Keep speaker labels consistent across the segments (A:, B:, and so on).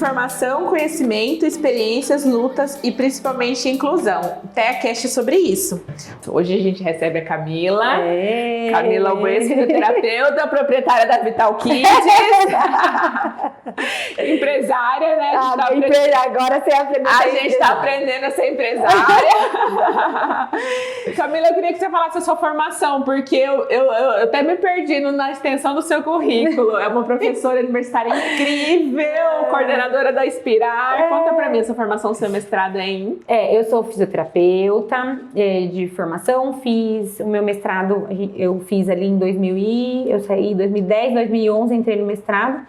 A: Informação, conhecimento, experiências, lutas e principalmente inclusão. TeaCast sobre isso. Hoje a gente recebe a Camila. Camila Albues, fisioterapeuta, proprietária da Vital Kids. Empresária, né?
B: Agora você aprendeu.
A: A gente está aprendendo a ser empresária. Camila, eu queria que você falasse a sua formação, porque eu até me perdi na extensão do seu currículo. É uma professora universitária incrível, coordenadora da Inspirar. Conta pra mim essa formação, seu mestrado em...
B: Eu sou fisioterapeuta de formação, fiz o meu mestrado, eu fiz ali em 2000 eu saí em 2010, 2011, entrei no mestrado.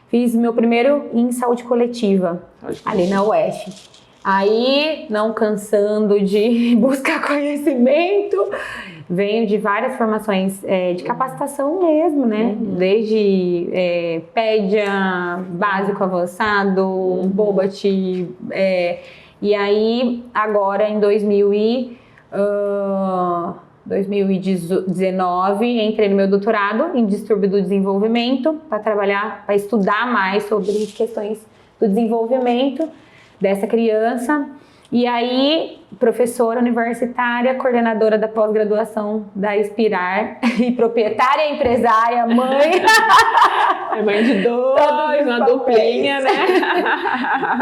B: Fiz meu primeiro em saúde coletiva, ali na UF. Aí, não cansando de buscar conhecimento, venho de várias formações de capacitação mesmo, né? Desde pédia, básico avançado, Bobat. E aí, agora em 2019, entrei no meu doutorado em distúrbio do desenvolvimento para trabalhar, para estudar mais sobre questões do desenvolvimento dessa criança. E aí, professora universitária, coordenadora da pós-graduação da Inspirar e proprietária, empresária, mãe.
A: É mãe de dois, uma duplinha, né?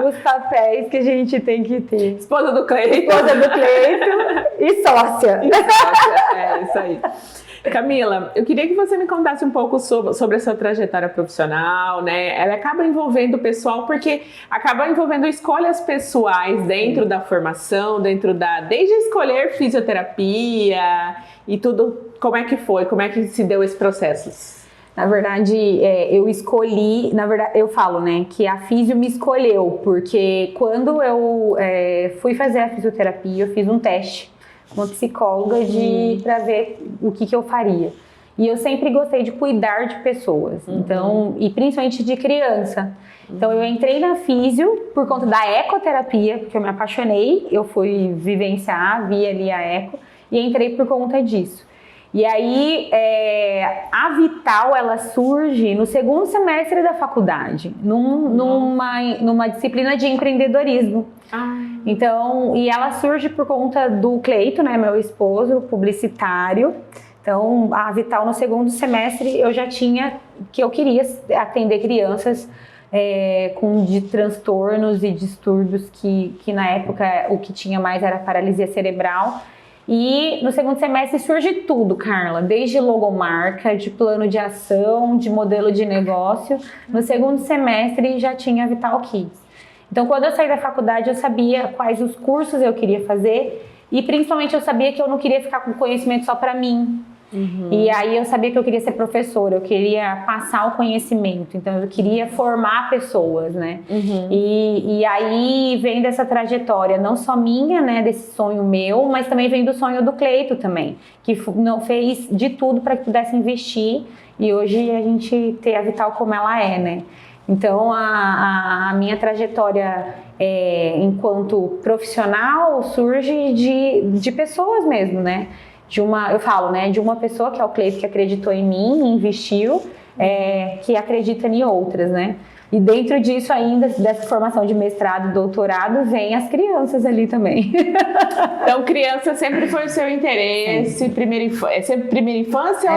B: Os papéis que a gente tem que ter.
A: Esposa do Cleito.
B: Esposa do Cleito e sócia.
A: É isso aí. Camila, eu queria que você me contasse um pouco sobre a sua trajetória profissional, né? Ela acaba envolvendo o pessoal porque acaba envolvendo escolhas pessoais dentro da formação, desde escolher fisioterapia e tudo. Como é que foi? Como é que se deu esse processo?
B: Na verdade, eu escolhi, eu falo, né, que a físio me escolheu, porque quando eu fui fazer a fisioterapia, eu fiz um teste com uma psicóloga para ver o que eu faria. E eu sempre gostei de cuidar de pessoas, então, e principalmente de criança. Então eu entrei na físio por conta da ecoterapia, porque eu me apaixonei, eu fui vivenciar, vi ali a eco, e entrei por conta disso. E aí, a Vital, ela surge no segundo semestre da faculdade, numa disciplina de empreendedorismo. Então, e ela surge por conta do Cleito, né, meu esposo, publicitário. Então, a Vital, no segundo semestre, eu já tinha que eu queria atender crianças de transtornos e distúrbios que na época o que tinha mais era paralisia cerebral. E no segundo semestre surge tudo, Carla, desde logomarca, de plano de ação, de modelo de negócio. No segundo semestre já tinha a Vital Kids. Então, quando eu saí da faculdade, eu sabia quais os cursos eu queria fazer e principalmente eu sabia que eu não queria ficar com conhecimento só para mim. E aí eu sabia que eu queria ser professora, eu queria passar o conhecimento, então eu queria formar pessoas, né? E aí vem dessa trajetória, não só minha, né, desse sonho meu, mas também vem do sonho do Cleito também, que não fez de tudo para que pudesse investir e hoje a gente ter a Vital como ela é, né? Então a minha trajetória enquanto profissional surge de pessoas mesmo, né? Eu falo, né, de uma pessoa que é o Cleito, que acreditou em mim, investiu, que acredita em outras, né? E dentro disso ainda, dessa formação de mestrado, doutorado, vem as crianças ali também.
A: Então, criança sempre foi o seu interesse, sempre primeira infância?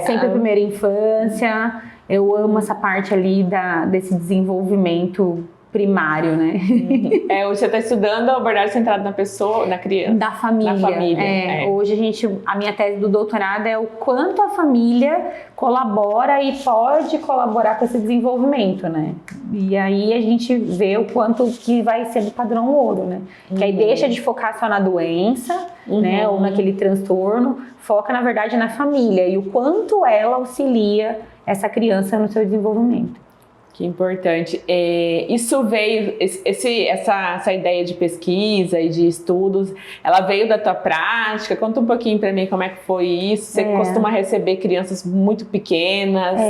B: Sempre primeira infância. Eu amo essa parte ali desse desenvolvimento primário, né?
A: Hoje você está estudando a abordagem centrada na pessoa, na criança.
B: Da família. Hoje a minha tese do doutorado é o quanto a família colabora e pode colaborar com esse desenvolvimento, né? E aí a gente vê o quanto que vai ser do padrão ouro, né? Que aí deixa de focar só na doença, né? Ou naquele transtorno, foca na verdade na família e o quanto ela auxilia essa criança no seu desenvolvimento.
A: Que importante. Isso veio, essa ideia de pesquisa e de estudos, ela veio da tua prática? Conta um pouquinho para mim como é que foi isso. Você costuma receber crianças muito pequenas?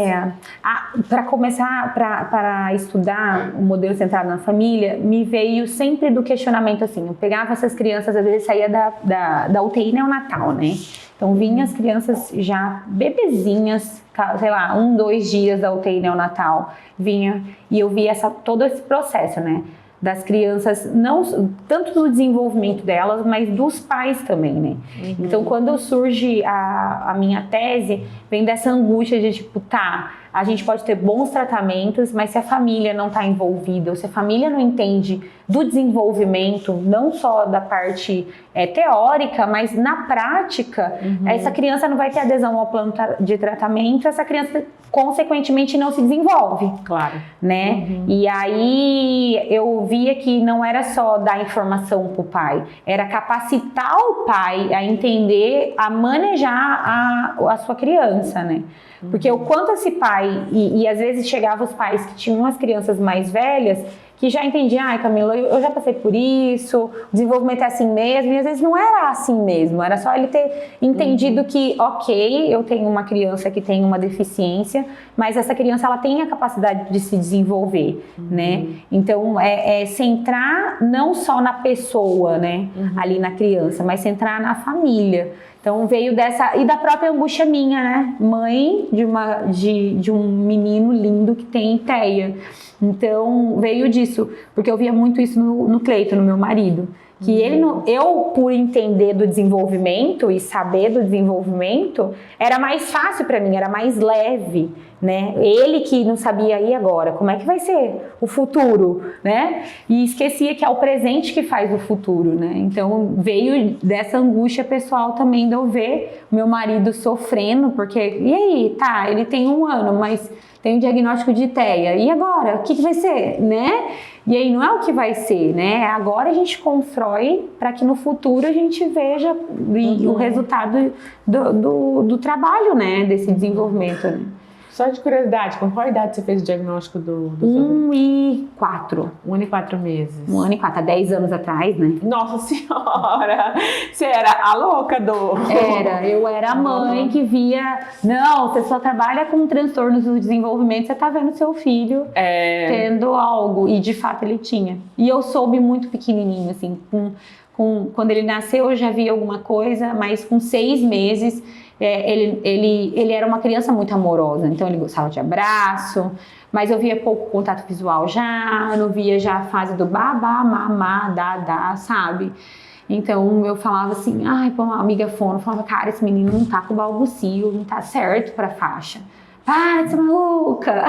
B: Para começar, para estudar o modelo centrado na família, me veio sempre do questionamento assim, eu pegava essas crianças, às vezes saía da UTI neonatal, né? Então vinha as crianças já bebezinhas, sei lá, 1, 2 dias da UTI neonatal, vinha e eu via todo esse processo, né? Das crianças, não tanto do desenvolvimento delas, mas dos pais também, né? Então, quando surge a minha tese, vem dessa angústia de tipo, tá, a gente pode ter bons tratamentos, mas se a família não está envolvida, ou se a família não entende do desenvolvimento, não só da parte teórica, mas na prática, essa criança não vai ter adesão ao plano de tratamento, essa criança, consequentemente, não se desenvolve.
A: Claro.
B: Né? E aí eu via que não era só dar informação para o pai, era capacitar o pai a entender, a manejar a sua criança, né? Porque o quanto esse pai, e às vezes chegavam os pais que tinham as crianças mais velhas, que já entendiam, ai Camila, eu já passei por isso, o desenvolvimento é assim mesmo, e às vezes não era assim mesmo, era só ele ter entendido que, ok, eu tenho uma criança que tem uma deficiência, mas essa criança, ela tem a capacidade de se desenvolver, né? Então, centrar não só na pessoa, né, ali na criança, mas centrar na família. Então veio dessa, e da própria angústia minha, né? Mãe de um menino lindo que tem TEA. Então veio disso, porque eu via muito isso no Cleiton, no meu marido. Que ele eu, por entender do desenvolvimento e saber do desenvolvimento, era mais fácil para mim, era mais leve, né? Ele que não sabia, e agora? Como é que vai ser o futuro, né? E esquecia que é o presente que faz o futuro, né? Então veio dessa angústia pessoal também de eu ver meu marido sofrendo, porque, e aí, tá, ele tem 1 ano, mas tem um diagnóstico de TEA, e agora? O que vai ser, né? E aí não é o que vai ser, né? Agora a gente constrói para que no futuro a gente veja o resultado do trabalho, né? Desse desenvolvimento, né?
A: Só de curiosidade, com qual idade você fez o diagnóstico do
B: 1 e 4.
A: 1 ano e 4 meses.
B: 1 ano e 4, há 10 anos atrás, né?
A: Nossa Senhora! Você era a louca do...
B: Eu era a mãe que via, não, você só trabalha com transtornos do desenvolvimento, você tá vendo seu filho tendo algo, e de fato ele tinha. E eu soube muito pequenininho, assim, quando ele nasceu eu já vi alguma coisa, mas com 6 meses... ele era uma criança muito amorosa, então ele gostava de abraço, mas eu via pouco contato visual já, não via já a fase do babá, mamá, dá, sabe? Então eu falava assim, ai, pô, uma amiga fono, falava, cara, esse menino não tá com balbucio, não tá certo pra faixa. Para de ser maluca!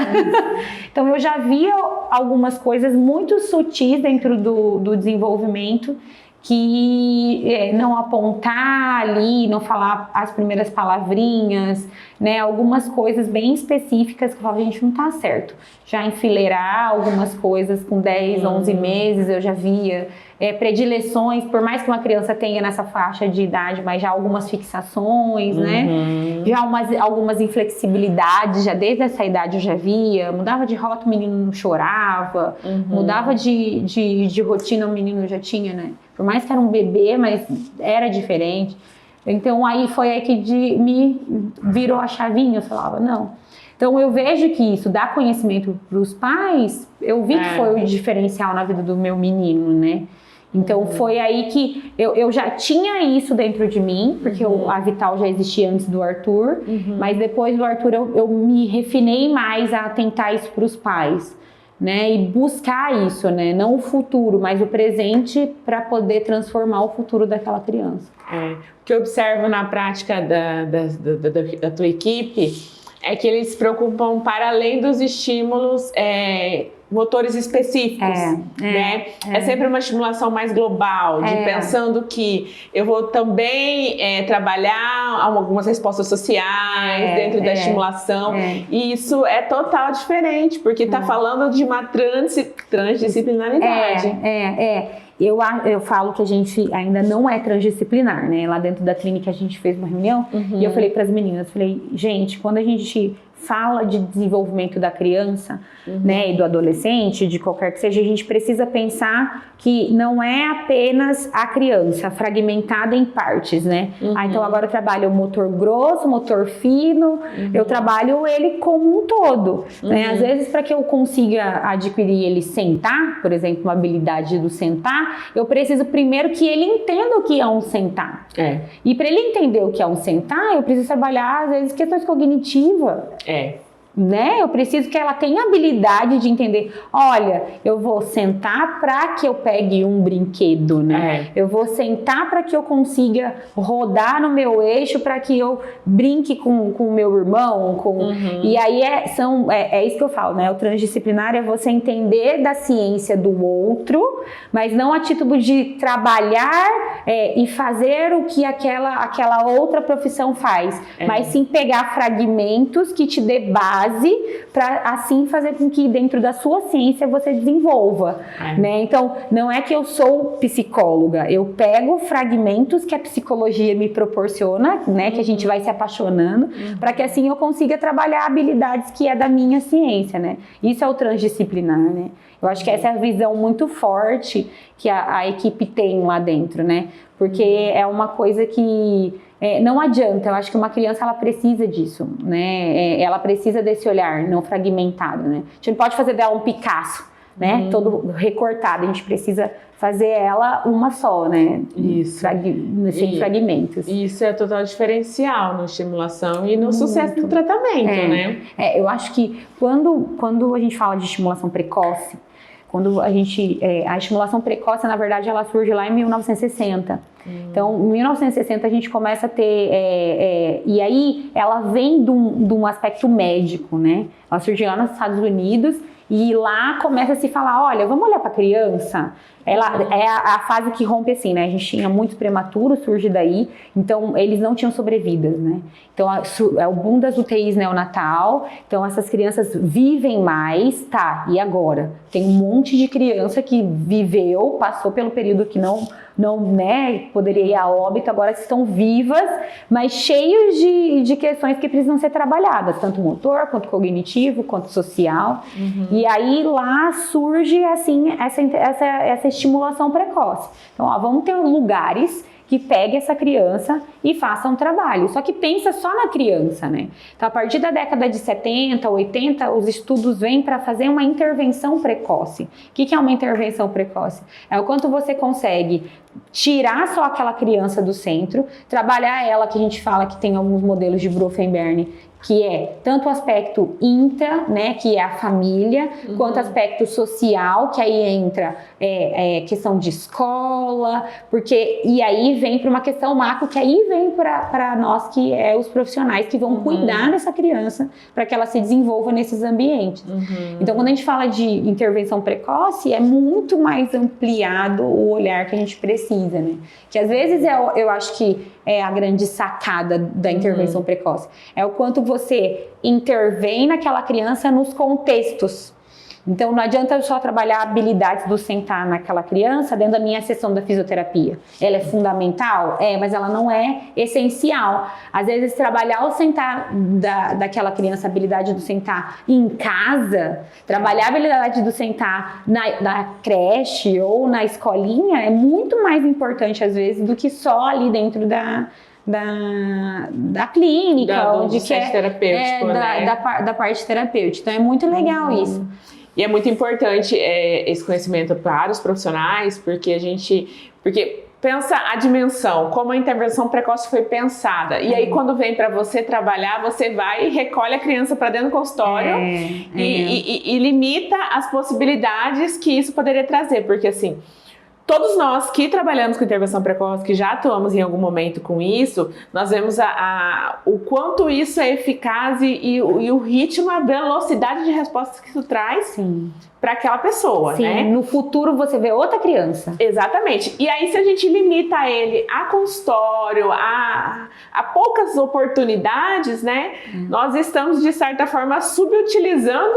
B: Então eu já via algumas coisas muito sutis dentro do desenvolvimento, que não apontar ali, não falar as primeiras palavrinhas, né? Algumas coisas bem específicas que eu falava, gente, não tá certo. Já enfileirar algumas coisas com 10, 11 meses, eu já via predileções, por mais que uma criança tenha nessa faixa de idade, mas já algumas fixações, né? Já algumas inflexibilidades, já desde essa idade eu já via, mudava de rota, o menino não chorava, mudava de rotina, o menino já tinha, né? Por mais que era um bebê, mas era diferente. Então aí foi aí que me virou a chavinha, eu falava, não. Então eu vejo que isso dá conhecimento para os pais, eu vi que foi o diferencial na vida do meu menino, né? Então foi aí que eu já tinha isso dentro de mim, porque a Vital já existia antes do Arthur, mas depois do Arthur eu me refinei mais a tentar isso para os pais. Né, e buscar isso, né, não o futuro, mas o presente para poder transformar o futuro daquela criança.
A: O que eu observo na prática da tua equipe é que eles se preocupam para além dos estímulos motores específicos, né? É sempre uma estimulação mais global, pensando que eu vou também trabalhar algumas respostas sociais dentro da estimulação, e isso é total diferente, porque está falando de uma transdisciplinaridade.
B: Eu falo que a gente ainda não é transdisciplinar, né? Lá dentro da clínica a gente fez uma reunião e eu falei para as meninas, falei, gente, quando a gente fala de desenvolvimento da criança, né, e do adolescente, de qualquer que seja, a gente precisa pensar que não é apenas a criança fragmentada em partes, né? Então agora eu trabalho o motor grosso, motor fino, eu trabalho ele como um todo, né? Às vezes, para que eu consiga adquirir ele sentar, por exemplo, uma habilidade do sentar, eu preciso primeiro que ele entenda o que é um sentar. E para ele entender o que é um sentar, eu preciso trabalhar, às vezes, questões cognitivas. Né? Eu preciso que ela tenha habilidade de entender, olha, eu vou sentar para que eu pegue um brinquedo, né? Eu vou sentar para que eu consiga rodar no meu eixo, para que eu brinque com o meu irmão, e aí é isso que eu falo, né? O transdisciplinar é você entender da ciência do outro, mas não a título de trabalhar e fazer o que aquela outra profissão faz, mas sim pegar fragmentos que te dê base para assim fazer com que dentro da sua ciência você desenvolva, né? Então, não é que eu sou psicóloga, eu pego fragmentos que a psicologia me proporciona, né? Que a gente vai se apaixonando, para que assim eu consiga trabalhar habilidades que é da minha ciência, né? Isso é o transdisciplinar, né? Eu acho que essa é a visão muito forte que a equipe tem lá dentro, né? Porque é uma coisa que não adianta, eu acho que uma criança ela precisa disso, né? Ela precisa desse olhar não fragmentado, né? A gente não pode fazer dela um Picasso, né? Todo recortado, a gente precisa fazer ela uma só, né?
A: Isso.
B: Sem fragmentos.
A: Isso é total diferencial na estimulação e no sucesso do tratamento, né?
B: Eu acho que quando a gente fala de estimulação precoce, quando a estimulação precoce, na verdade, ela surge lá em 1960. Então, em 1960 a gente começa a ter, e aí ela vem de um aspecto médico, né? Ela surgiu lá nos Estados Unidos e lá começa a se falar, olha, vamos olhar para a criança. Ela é a fase que rompe assim, né? A gente tinha muitos prematuros, surge daí, então eles não tinham sobrevidas, né? Então é o boom das UTIs neonatal, então essas crianças vivem mais, tá, e agora? Tem um monte de criança que viveu, passou pelo período que não né, poderia ir a óbito, agora estão vivas, mas cheios de questões que precisam ser trabalhadas, tanto motor, quanto cognitivo, quanto social. E aí lá surge assim essa estimulação precoce. Então, vamos ter lugares que pegue essa criança e faça um trabalho. Só que pensa só na criança, né? Então, a partir da década de 70, 80, os estudos vêm para fazer uma intervenção precoce. O que é uma intervenção precoce? É o quanto você consegue tirar só aquela criança do centro, trabalhar ela, que a gente fala que tem alguns modelos de Bronfenbern, que é tanto o aspecto intra, né, que é a família, quanto o aspecto social, que aí entra questão de escola, e aí vem para uma questão macro, que aí vem para nós, que é os profissionais que vão cuidar dessa criança para que ela se desenvolva nesses ambientes. Então, quando a gente fala de intervenção precoce, é muito mais ampliado o olhar que a gente precisa, né? Que às vezes eu acho que é a grande sacada da intervenção precoce. É o quanto você intervém naquela criança nos contextos. Então, não adianta eu só trabalhar habilidades do sentar naquela criança dentro da minha sessão da fisioterapia. Ela é fundamental? Mas ela não é essencial. Às vezes, trabalhar o sentar daquela criança, a habilidade do sentar em casa, trabalhar a habilidade do sentar na creche ou na escolinha é muito mais importante, às vezes, do que só ali dentro da clínica, onde que
A: terapêutico, né?
B: da parte terapêutica. Então, é muito legal isso.
A: E é muito importante esse conhecimento para os profissionais, porque pensa a dimensão, como a intervenção precoce foi pensada. E aí, quando vem para você trabalhar, você vai e recolhe a criança para dentro do consultório e limita as possibilidades que isso poderia trazer. Porque, assim, todos nós que trabalhamos com intervenção precoce, que já atuamos em algum momento com isso, nós vemos o quanto isso é eficaz e o ritmo, a velocidade de respostas que isso traz para aquela pessoa, né?
B: No futuro você vê outra criança.
A: Exatamente. E aí, se a gente limita ele a consultório, a poucas oportunidades, né? Nós estamos, de certa forma, subutilizando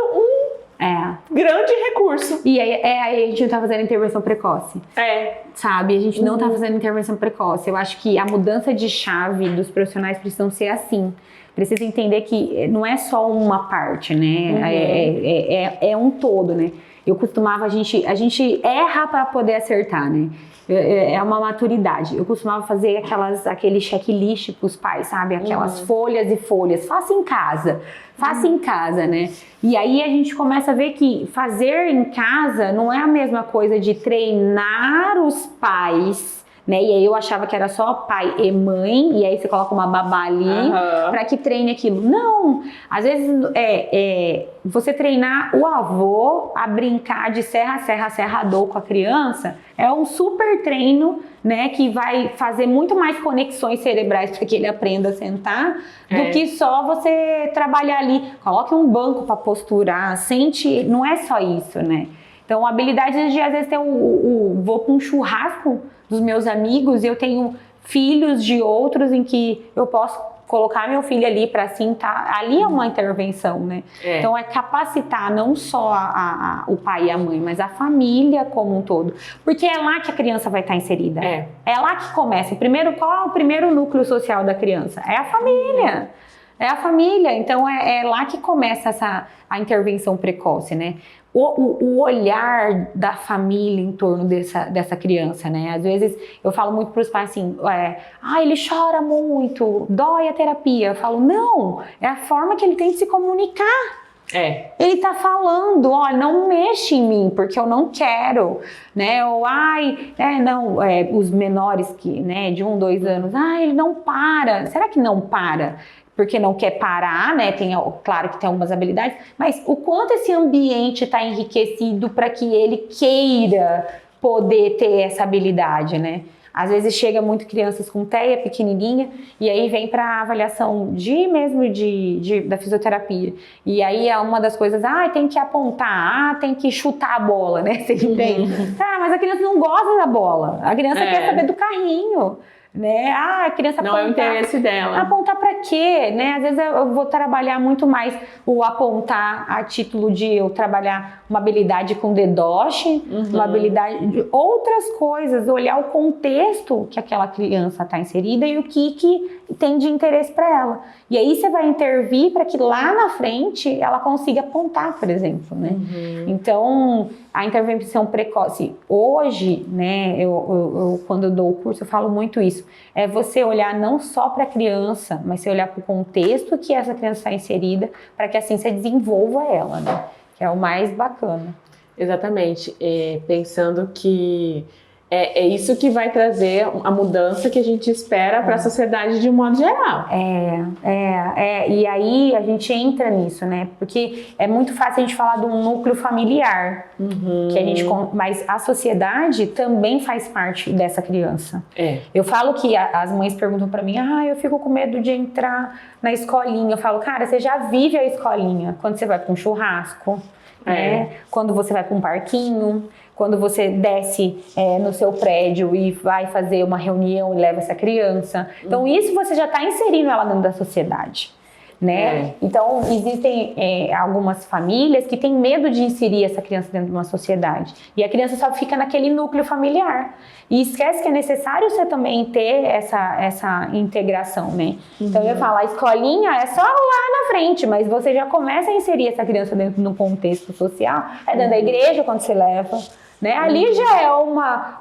A: Grande recurso.
B: E aí a gente não tá fazendo intervenção precoce. Sabe? A gente não tá fazendo intervenção precoce. Eu acho que a mudança de chave dos profissionais precisam ser assim. Precisa entender que não é só uma parte, né? É um todo, né? Eu costumava, a gente erra para poder acertar, né? É uma maturidade. Eu costumava fazer aquele checklist para os pais, sabe? Aquelas folhas e folhas. Faça em casa, né? E aí a gente começa a ver que fazer em casa não é a mesma coisa de treinar os pais, né? E aí eu achava que era só pai e mãe, e aí você coloca uma babá ali para que treine aquilo. Não! Às vezes você treinar o avô a brincar de serrador com a criança é um super treino, né? Que vai fazer muito mais conexões cerebrais para que ele aprenda a sentar do que só você trabalhar ali. Coloque um banco para posturar, sente, não é só isso, né? Então, a habilidade de, às vezes, vou para um churrasco dos meus amigos e eu tenho filhos de outros em que eu posso colocar meu filho ali para sentar. Ali é uma intervenção, né? Então, é capacitar não só o pai e a mãe, mas a família como um todo. Porque é lá que a criança vai estar inserida. É lá que começa. Qual é o primeiro núcleo social da criança? É a família. É a família. Então, é lá que começa a intervenção precoce, né? O olhar da família em torno dessa criança, né? Às vezes eu falo muito para os pais assim, ele chora muito, dói a terapia. Eu falo, não, é a forma que ele tem de se comunicar. Ele tá falando, não mexe em mim, porque eu não quero, né? Ou, os menores né, de 1, 2 anos, ele não para. Será que não para? Porque não quer parar, né? Claro que tem algumas habilidades, mas o quanto esse ambiente está enriquecido para que ele queira poder ter essa habilidade, né? Às vezes chega muito crianças com TEA pequenininha e aí vem para avaliação da fisioterapia. E aí é uma das coisas, tem que apontar, tem que chutar a bola, né? Você entende? Mas a criança não gosta da bola, a criança quer saber do carrinho. Né? A criança
A: não é o interesse dela.
B: Apontar para quê? Né? Às vezes eu vou trabalhar muito mais o apontar a título de eu trabalhar uma habilidade com DDoS, uma habilidade de outras coisas, olhar o contexto que aquela criança está inserida e o que tem de interesse para ela. E aí você vai intervir para que lá na frente ela consiga apontar, por exemplo, né? Então, a intervenção precoce, hoje, né, eu quando eu dou o curso, eu falo muito isso, é você olhar não só para a criança, mas você olhar para o contexto que essa criança está inserida, para que assim você desenvolva ela, né? Que é o mais bacana.
A: Exatamente, pensando que é isso que vai trazer a mudança que a gente espera para a sociedade de um modo geral.
B: E aí a gente entra nisso, né? Porque é muito fácil a gente falar de um núcleo familiar, mas a sociedade também faz parte dessa criança. Eu falo que as mães perguntam para mim, eu fico com medo de entrar na escolinha. Eu falo, cara, você já vive a escolinha quando você vai para um churrasco, né? Quando você vai para um parquinho, quando você desce no seu prédio e vai fazer uma reunião e leva essa criança. Então, isso você já está inserindo ela dentro da sociedade, né? Então, existem algumas famílias que têm medo de inserir essa criança dentro de uma sociedade. E a criança só fica naquele núcleo familiar. E esquece que é necessário você também ter essa integração, né? Então, eu falo, a escolinha é só lá na frente, mas você já começa a inserir essa criança dentro do contexto social. É dentro da igreja quando você leva. Né? Ali já é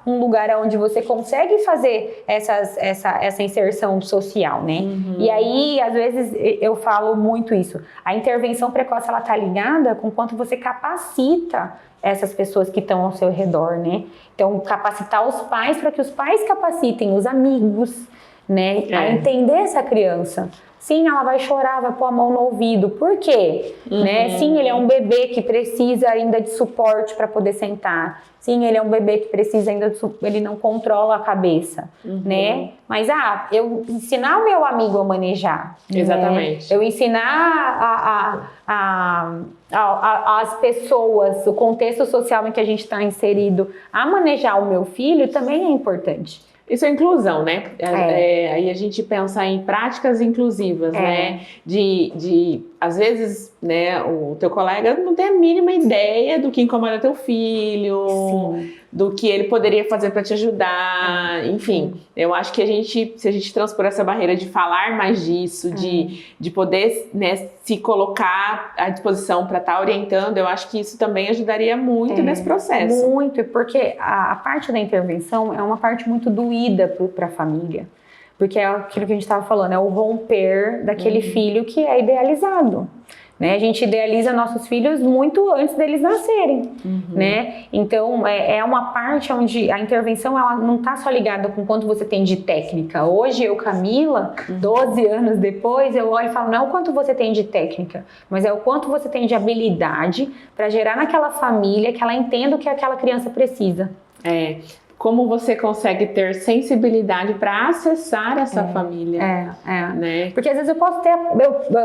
B: um lugar onde você consegue fazer essa inserção social, né? E aí, às vezes, eu falo muito isso. A intervenção precoce, ela tá ligada com quanto você capacita essas pessoas que estão ao seu redor, né? Então, capacitar os pais para que os pais capacitem os amigos, né? A entender essa criança. Sim, ela vai chorar, vai pôr a mão no ouvido. Por quê? Né? Sim, ele é um bebê que precisa ainda de suporte para poder sentar. Sim, ele é um bebê que precisa ainda de ele não controla a cabeça, né? Mas, eu ensinar o meu amigo a manejar.
A: Exatamente.
B: Né? Eu ensinar as pessoas, o contexto social em que a gente está inserido, a manejar o meu filho também é importante.
A: Isso é inclusão, né? Aí a gente pensa em práticas inclusivas, né? De às vezes, né, o teu colega não tem a mínima ideia do que incomoda teu filho,
B: Sim.
A: do que ele poderia fazer para te ajudar, enfim. Eu acho que se a gente transpor essa barreira de falar mais disso, de poder, né, se colocar à disposição para estar orientando, eu acho que isso também ajudaria muito nesse processo.
B: Muito, porque a parte da intervenção é uma parte muito doída para a família. Porque é aquilo que a gente estava falando, é o romper daquele filho que é idealizado. Né? A gente idealiza nossos filhos muito antes deles nascerem, né? Então, é uma parte onde a intervenção ela não está só ligada com quanto você tem de técnica. Hoje, eu, Camila, 12 anos depois, eu olho e falo, não é o quanto você tem de técnica, mas é o quanto você tem de habilidade para gerar naquela família que ela entenda o que aquela criança precisa.
A: Como você consegue ter sensibilidade para acessar essa família. Né?
B: Porque às vezes eu posso ter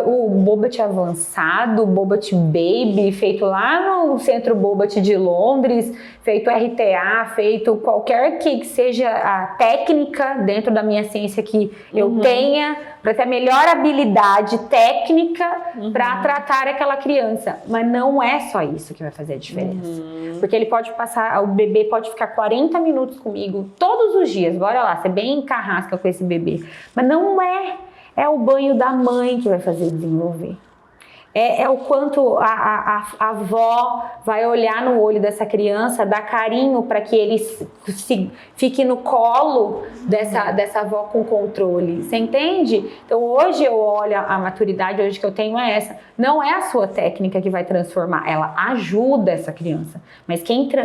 B: o Bobat avançado, o Bobat Baby, feito lá no Centro Bobat de Londres, feito RTA, feito qualquer que seja a técnica dentro da minha ciência que eu tenha, para ter a melhor habilidade técnica para tratar aquela criança. Mas não é só isso que vai fazer a diferença. Porque ele pode passar, o bebê pode ficar 40 minutos comigo todos os dias, bora lá, ser bem carrasca com esse bebê. Mas não é o banho da mãe que vai fazer desenvolver. É o quanto a avó vai olhar no olho dessa criança, dar carinho para que ele fique no colo dessa avó com controle. Você entende? Então hoje eu olho a maturidade hoje que eu tenho é essa. Não é a sua técnica que vai transformar, ela ajuda essa criança. Mas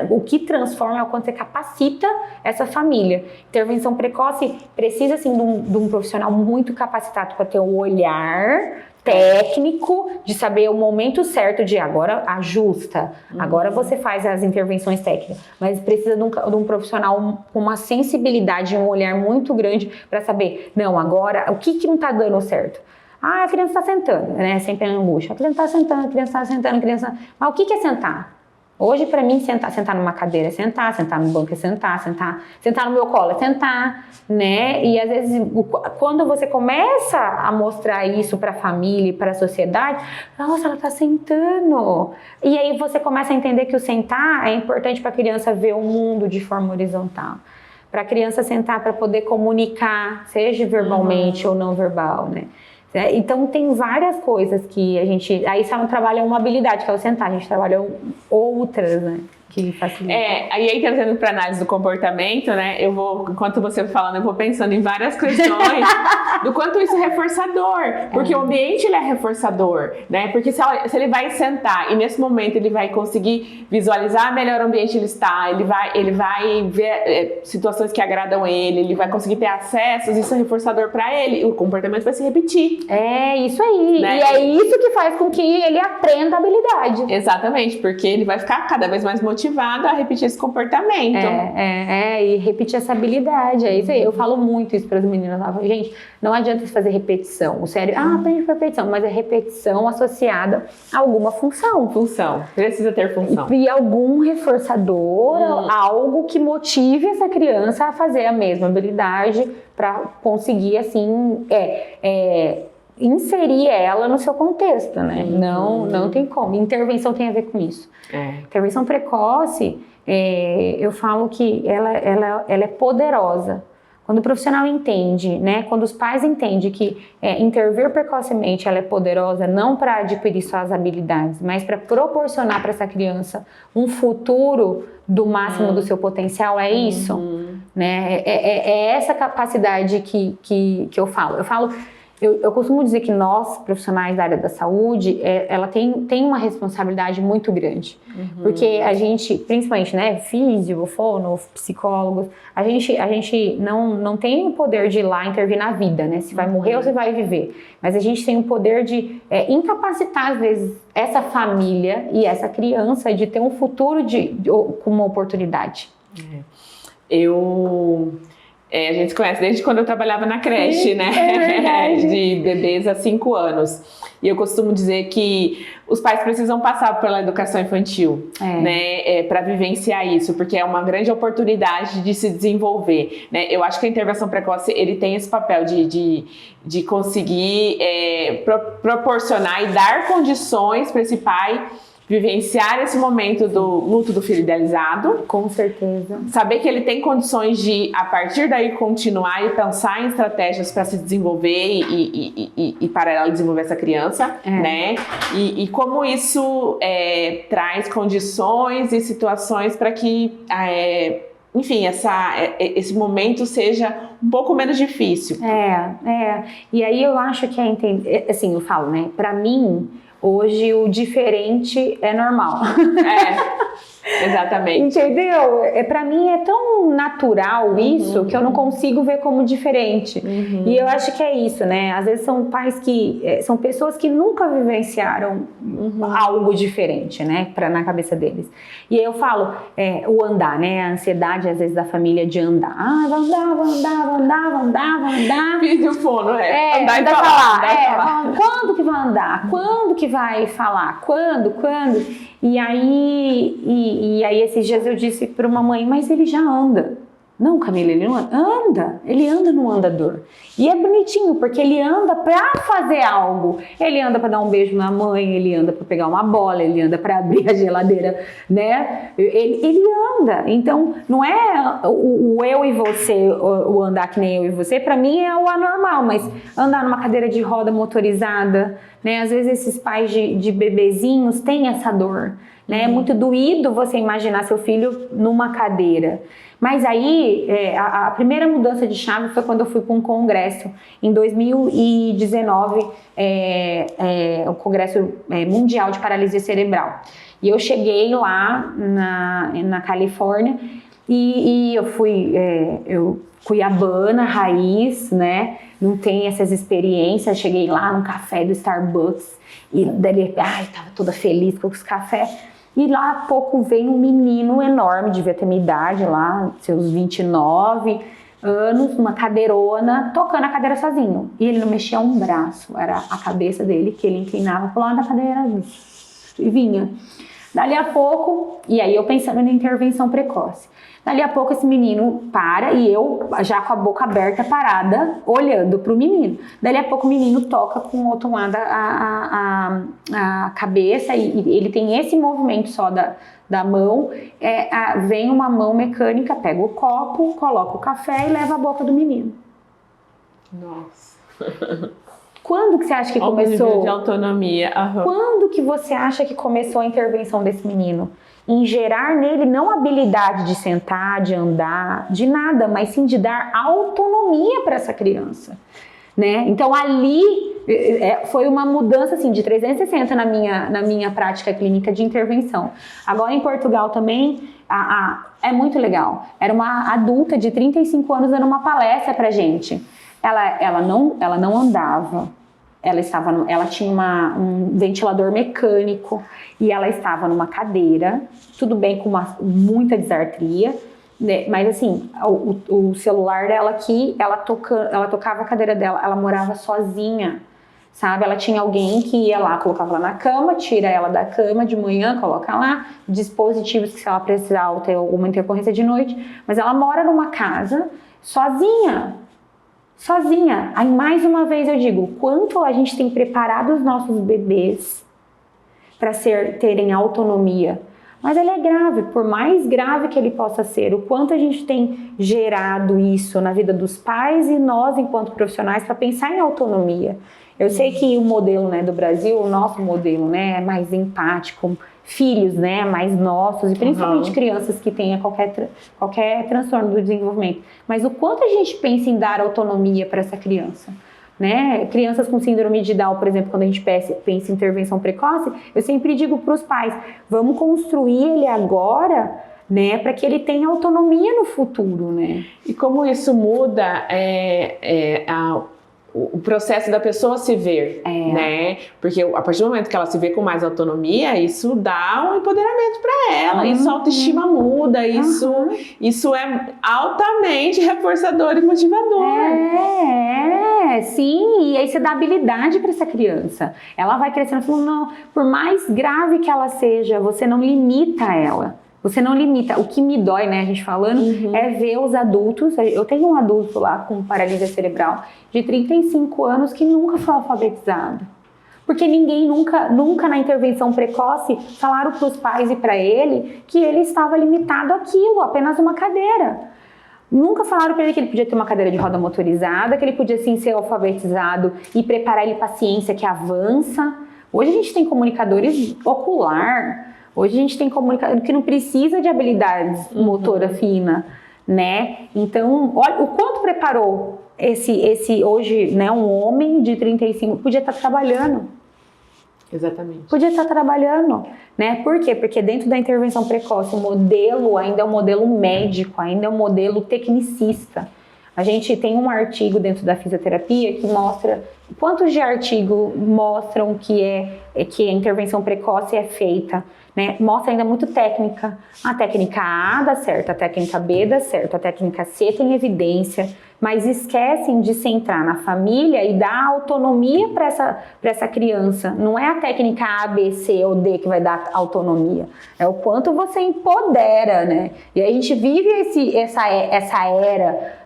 B: o que transforma é o quanto você capacita essa família. Intervenção precoce precisa assim, de um profissional muito capacitado para ter um olhar técnico, de saber o momento certo de agora ajusta, agora você faz as intervenções técnicas, mas precisa de um profissional com uma sensibilidade, um olhar muito grande para saber, não, agora, o que não está dando certo? Ah, a criança está sentando, né? Sempre a angústia. A criança está sentando, a criança está sentando, a criança... Mas o que é sentar? Hoje, para mim, sentar numa cadeira é sentar no banco é sentar no meu colo é sentar, né? E às vezes, quando você começa a mostrar isso para a família e para a sociedade, nossa, ela está sentando. E aí você começa a entender que o sentar é importante para a criança ver o mundo de forma horizontal. Para a criança sentar para poder comunicar, seja verbalmente ou não verbal, né? Então tem várias coisas que a gente... Aí só não trabalha uma habilidade, que é o sentar, a gente trabalha outras, né? Que facilita.
A: Aí trazendo para análise do comportamento, né? Enquanto você falando, eu vou pensando em várias questões do quanto isso é reforçador. Porque o ambiente ele é reforçador, né? Porque se ele vai sentar e nesse momento ele vai conseguir visualizar melhor o ambiente ele está, ele vai ver situações que agradam ele vai conseguir ter acessos, isso é reforçador para ele, o comportamento vai se repetir.
B: É isso aí. Né? E é isso que faz com que ele aprenda a habilidade.
A: Exatamente, porque ele vai ficar cada vez mais motivado a repetir esse comportamento.
B: E repetir essa habilidade, é isso aí. Eu falo muito isso para as meninas. Eu falo, gente, não adianta você fazer repetição. O cérebro, aprende repetição, mas é repetição associada a alguma função.
A: Precisa ter função.
B: E algum reforçador, algo que motive essa criança a fazer a mesma habilidade para conseguir, assim, inserir ela no seu contexto, né? Não tem como. Intervenção tem a ver com isso. Intervenção precoce, eu falo que ela é poderosa. Quando o profissional entende, né? Quando os pais entendem que intervir precocemente ela é poderosa, não para adquirir só as habilidades, mas para proporcionar para essa criança um futuro do máximo do seu potencial, é isso, né? É essa capacidade que eu falo. Eu costumo dizer que nós, profissionais da área da saúde, ela tem uma responsabilidade muito grande. Porque a gente, principalmente, né, físio, fono, psicólogos, a gente não tem o poder de ir lá intervir na vida, né? Se vai morrer ou se vai viver. Mas a gente tem o poder de incapacitar, às vezes, essa família e essa criança de ter um futuro com uma oportunidade.
A: A gente se conhece desde quando eu trabalhava na creche, né?
B: É verdade.
A: De bebês a 5 anos. E eu costumo dizer que os pais precisam passar pela educação infantil, né? Para vivenciar isso, porque é uma grande oportunidade de se desenvolver, né? Eu acho que a intervenção precoce, ele tem esse papel de conseguir proporcionar e dar condições para esse pai vivenciar esse momento do luto do filho idealizado.
B: Com certeza.
A: Saber que ele tem condições de, a partir daí, continuar e pensar em estratégias para se desenvolver e para ela desenvolver essa criança, né? E como isso traz condições e situações para que, enfim, esse momento seja um pouco menos difícil.
B: E aí eu acho que assim, eu falo, né? Para mim, hoje o diferente é normal.
A: Exatamente.
B: Entendeu? Pra mim é tão natural isso que eu não consigo ver como diferente. E eu acho que é isso, né? Às vezes são pais que... são pessoas que nunca vivenciaram algo diferente, né? Na cabeça deles. E aí eu falo, o andar, né? A ansiedade, às vezes, da família de andar. Vai andar.
A: Vídeo fono,
B: andar e falar. Quando que vai andar? Quando que vai falar? Quando? E aí esses dias eu disse para uma mãe, mas ele já anda. Não, Camila, ele não anda. Ele anda no andador. E é bonitinho, porque ele anda para fazer algo. Ele anda para dar um beijo na mãe, ele anda para pegar uma bola, ele anda para abrir a geladeira, né? Ele anda. Então, não é o eu e você, o andar que nem eu e você, para mim é o anormal, mas andar numa cadeira de roda motorizada, né? Às vezes esses pais de bebezinhos têm essa dor, né? É muito doído você imaginar seu filho numa cadeira. Mas aí, a primeira mudança de chave foi quando eu fui para um congresso, em 2019, o Congresso Mundial de Paralisia Cerebral. E eu cheguei lá na Califórnia e eu fui cuiabana, raiz, né? Não tem essas experiências. Cheguei lá no café do Starbucks e daí, tava toda feliz com os cafés. E lá a pouco veio um menino enorme, devia ter minha idade lá, seus 29 anos, uma cadeirona, tocando a cadeira sozinho. E ele não mexia um braço, era a cabeça dele que ele inclinava pro lado da cadeira e vinha. Dali a pouco, e aí eu pensando na intervenção precoce. Dali a pouco esse menino para e eu já com a boca aberta, parada, olhando para o menino. Dali a pouco o menino toca com o outro lado a cabeça e ele tem esse movimento só da mão. Vem uma mão mecânica, pega o copo, coloca o café e leva a boca do menino.
A: Nossa.
B: Quando que você acha que começou?
A: De autonomia.
B: Quando que você acha que começou a intervenção desse menino? Em gerar nele não a habilidade de sentar, de andar, de nada, mas sim de dar autonomia para essa criança, né? Então ali foi uma mudança assim de 360 na minha prática clínica de intervenção. Agora em Portugal também é muito legal. Era uma adulta de 35 anos dando uma palestra pra gente. Ela não andava. Ela tinha um ventilador mecânico e ela estava numa cadeira, tudo bem com muita disartria, né? Mas assim, o celular dela aqui, ela tocava a cadeira dela, ela morava sozinha, sabe? Ela tinha alguém que ia lá, colocava ela na cama, tira ela da cama de manhã, coloca lá, dispositivos que se ela precisar ter alguma intercorrência de noite, mas ela mora numa casa sozinha. Aí mais uma vez eu digo, quanto a gente tem preparado os nossos bebês para terem autonomia, mas ele é grave, por mais grave que ele possa ser, o quanto a gente tem gerado isso na vida dos pais e nós enquanto profissionais para pensar em autonomia. Eu sei que o modelo, né, do Brasil, o nosso modelo, né, é mais empático, filhos, né, mais nossos, e principalmente crianças que tenham qualquer transtorno do desenvolvimento. Mas o quanto a gente pensa em dar autonomia para essa criança, né? Crianças com síndrome de Down, por exemplo, quando a gente pensa em intervenção precoce, eu sempre digo para os pais, vamos construir ele agora, né, para que ele tenha autonomia no futuro, né?
A: E como isso muda o processo da pessoa se ver, né? Porque a partir do momento que ela se vê com mais autonomia, isso dá um empoderamento para ela, isso a autoestima muda, isso é altamente reforçador e motivador.
B: Sim, e aí você dá habilidade para essa criança. Ela vai crescendo falando, não, por mais grave que ela seja, você não limita ela. Você não limita. O que me dói, né, a gente falando, é ver os adultos. Eu tenho um adulto lá com paralisia cerebral de 35 anos que nunca foi alfabetizado. Porque ninguém nunca na intervenção precoce falaram para os pais e para ele que ele estava limitado àquilo, apenas uma cadeira. Nunca falaram para ele que ele podia ter uma cadeira de roda motorizada, que ele podia sim ser alfabetizado e preparar ele para a ciência que avança. Hoje a gente tem comunicadores ocular. Hoje a gente tem comunicador que não precisa de habilidades motora fina, né? Então, olha o quanto preparou esse hoje, né, um homem de 35, podia estar trabalhando.
A: Exatamente.
B: Podia estar trabalhando, né? Por quê? Porque dentro da intervenção precoce, o modelo ainda é um modelo médico, ainda é um modelo tecnicista. A gente tem um artigo dentro da fisioterapia que mostra quantos de artigos mostram que a intervenção precoce é feita, né? Mostra ainda muito técnica. A técnica A dá certo, a técnica B dá certo, a técnica C tem evidência, mas esquecem de centrar na família e dar autonomia para essa criança. Não é a técnica A, B, C ou D que vai dar autonomia, é o quanto você empodera, né? E aí a gente vive essa era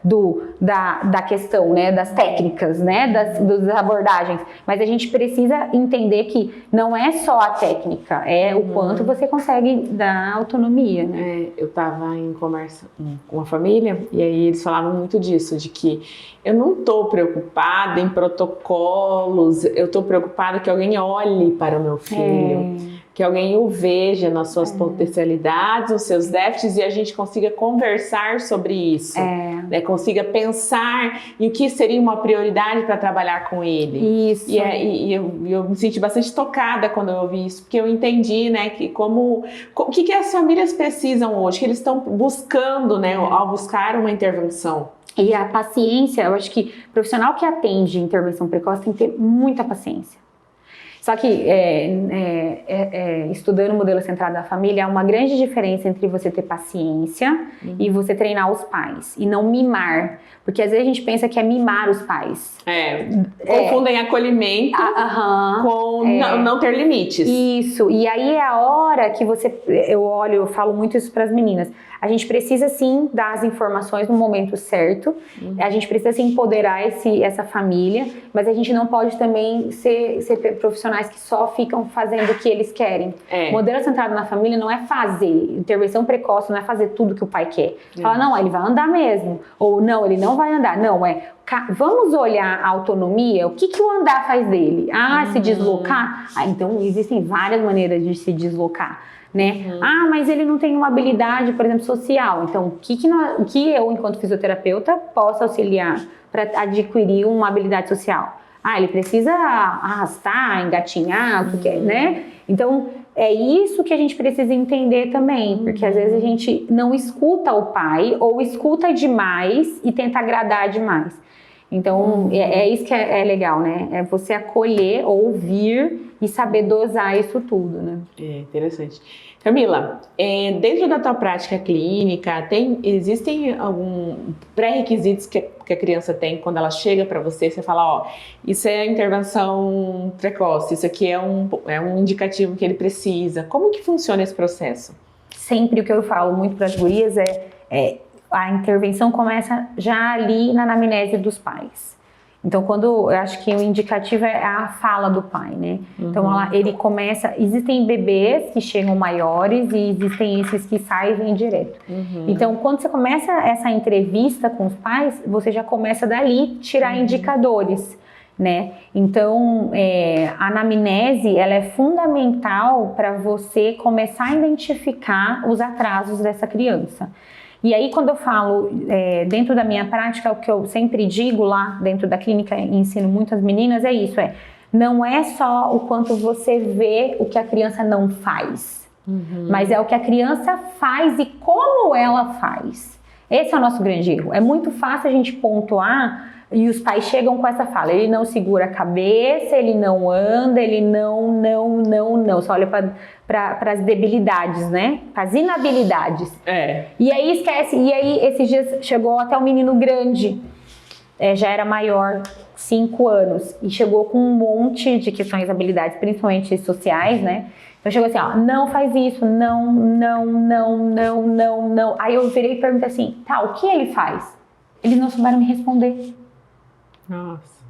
B: da questão, né? Das técnicas, né? Das abordagens, mas a gente precisa entender que não é só a técnica, é o quanto você consegue dar autonomia, né?
A: Eu estava em conversa com uma família e aí eles falavam muito disso, de que eu não estou preocupada em protocolos, eu estou preocupada que alguém olhe para o meu filho, que alguém o veja nas suas potencialidades, nos seus déficits e a gente consiga conversar sobre isso, né? Consiga pensar em o que seria uma prioridade para trabalhar com ele.
B: Isso.
A: E eu me senti bastante tocada quando eu ouvi isso, porque eu entendi, né, que o que as famílias precisam hoje, que eles estão buscando, né, ao buscar uma intervenção.
B: E a paciência, eu acho que o profissional que atende intervenção precoce tem que ter muita paciência. Só que estudando o modelo centrado da família, há uma grande diferença entre você ter paciência e você treinar os pais. E não mimar. Porque às vezes a gente pensa que é mimar os pais.
A: Confundem acolhimento com não ter limites.
B: Isso. E aí é a hora que eu falo muito isso para as meninas. A gente precisa sim dar as informações no momento certo. A gente precisa sim empoderar essa família. Mas a gente não pode também ser profissionais que só ficam fazendo o que eles querem. Modelo centrado na família não é fazer. Intervenção precoce não é fazer tudo que o pai quer. Fala, não, ele vai andar mesmo. Ou não, ele não vai andar. Não, vamos olhar a autonomia. O que o andar faz dele? Se deslocar? Então existem várias maneiras de se deslocar, né? Mas ele não tem uma habilidade, por exemplo, social. Então, o que eu, enquanto fisioterapeuta, posso auxiliar para adquirir uma habilidade social? Ele precisa arrastar, engatinhar, né? Então, é isso que a gente precisa entender também, porque às vezes a gente não escuta o pai ou escuta demais e tenta agradar demais. Então, é isso que é legal, né? É você acolher, ouvir e saber dosar isso tudo, né?
A: Interessante. Camila, dentro da tua prática clínica, existem algum pré-requisitos que a criança tem quando ela chega para você? Você fala, isso é intervenção precoce, isso aqui é um indicativo que ele precisa. Como que funciona esse processo?
B: Sempre o que eu falo muito para as gurias a intervenção começa já ali na anamnese dos pais. Então, eu acho que o indicativo é a fala do pai, né? Então, ele começa... Existem bebês que chegam maiores e existem esses que saem e vêm direto. Então, quando você começa essa entrevista com os pais, você já começa dali tirar indicadores, né? Então, a anamnese, ela é fundamental para você começar a identificar os atrasos dessa criança. E aí, quando eu falo dentro da minha prática, o que eu sempre digo lá dentro da clínica e ensino muitas meninas é isso, não é só o quanto você vê o que a criança não faz, mas é o que a criança faz e como ela faz. Esse é o nosso grande erro. É muito fácil a gente pontuar E os pais chegam com essa fala, ele não segura a cabeça, ele não anda, ele não. Só olha para as debilidades, né? Para as inabilidades. E aí esquece, e aí esses dias chegou até um menino grande, já era maior, 5 anos, e chegou com um monte de questões, habilidades, principalmente sociais, né? Então chegou assim, ó, não faz isso, não. Aí eu virei e perguntei assim, tá, o que ele faz? Eles não souberam me responder.
A: Nossa.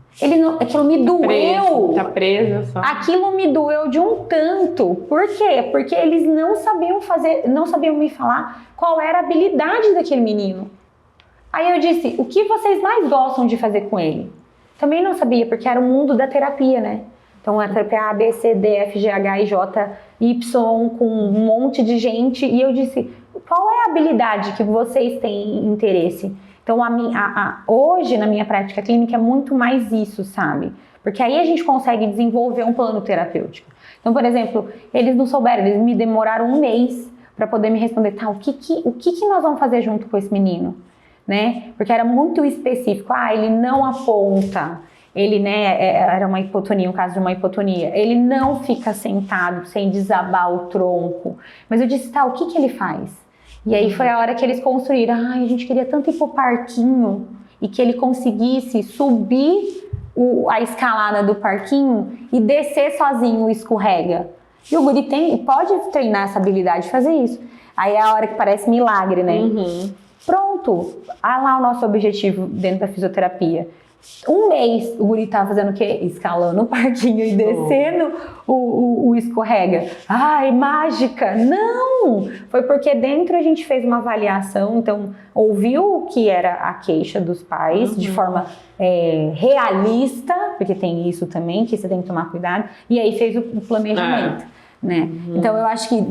B: Aquilo me doeu.
A: Tá preso só.
B: Aquilo me doeu de um tanto. Por quê? Porque eles não sabiam me falar qual era a habilidade daquele menino. Aí eu disse, o que vocês mais gostam de fazer com ele? Também não sabia, porque era o mundo da terapia, né? Então a terapia A, B, C, D, F, G, H, I, J, Y, com um monte de gente. E eu disse, qual é a habilidade que vocês têm interesse? Então, hoje, na minha prática clínica, é muito mais isso, sabe? Porque aí a gente consegue desenvolver um plano terapêutico. Então, por exemplo, eles não souberam, eles me demoraram 1 mês para poder me responder, tá, o que nós vamos fazer junto com esse menino? Né? Porque era muito específico, ele não aponta, ele, né, era uma hipotonia, um caso de uma hipotonia, ele não fica sentado sem desabar o tronco. Mas eu disse, tá, o que ele faz? E aí foi a hora que eles construíram, a gente queria tanto ir pro parquinho e que ele conseguisse subir a escalada do parquinho e descer sozinho o escorrega. E o guri pode treinar essa habilidade de fazer isso. Aí é a hora que parece milagre, né? Pronto, lá o nosso objetivo dentro da fisioterapia. 1 mês o guri tava fazendo o quê? Escalando o parquinho e descendo o escorrega. Ai, mágica! Não! Foi porque dentro a gente fez uma avaliação, então ouviu o que era a queixa dos pais de forma realista, porque tem isso também, que você tem que tomar cuidado, e aí fez o planejamento. Né? Então eu acho que